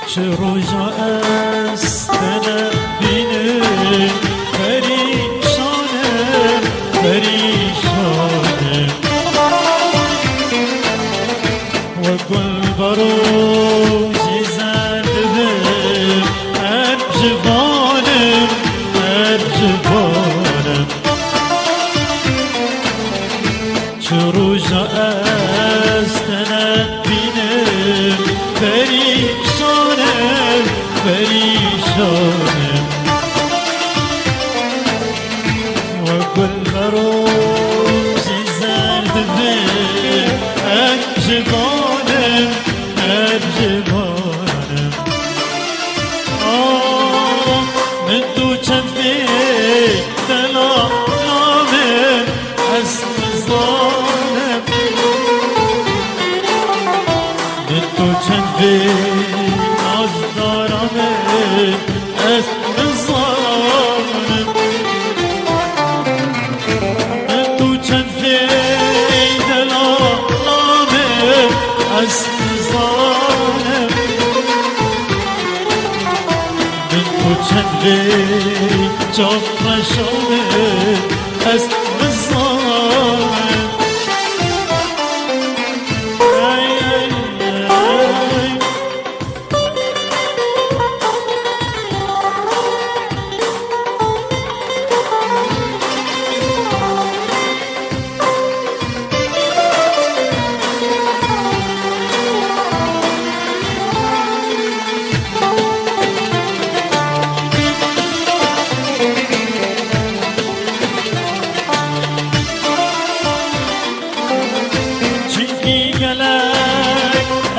چه روزا استنم بینم پریشانم پریشانم و گل بروزی زردم هر جوانم هر جوانم چه روزا استنم بینم پریشانم پریشانم و گل بروزی زردم هر جوانم هر جوانم من تو چندی دلالامم از نزانم من تو چندی نازدارامم از نزانم من تو چندی دلالامم از نزانم من تو چندی جافرشانم از نزانم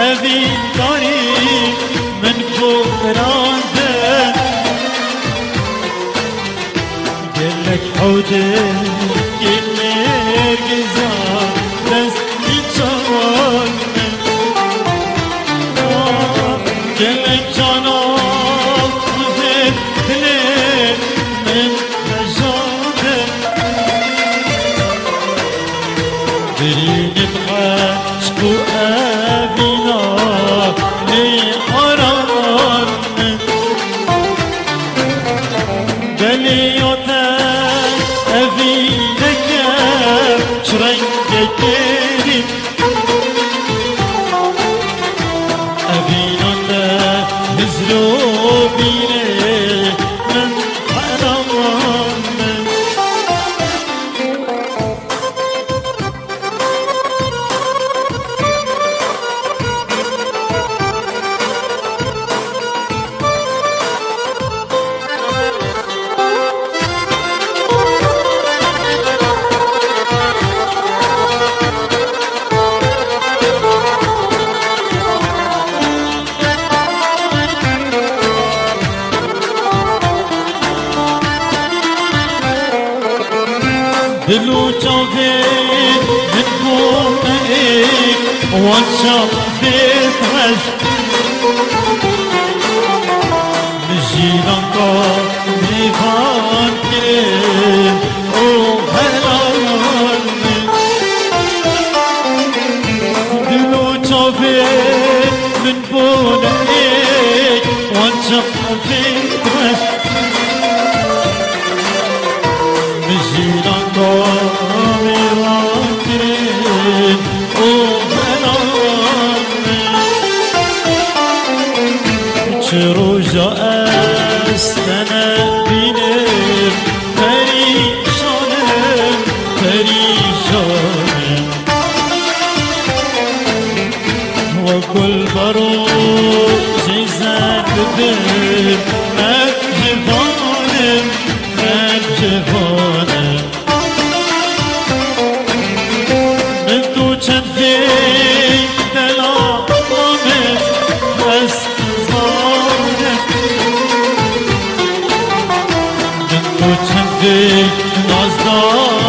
أبي طريق من فوق راسه قلك حوده قلك قزار بس يتشوق قلك جانب خفيف ليل من نجاته بريد بعشق وأبينا دلو جاوید من بومه وانشاق بیترش مجیران کا میوان کرد او هلال دلو جاوید من بومه وانشاق بیترش مجیران کا میوان کرد او هلال چه روزا استنم بینم پریشانم پریشانم و گل بروزی زردم هر جوانم هر جوانم من تو چندی دلالامم از نزانم من تو چندی نازدارم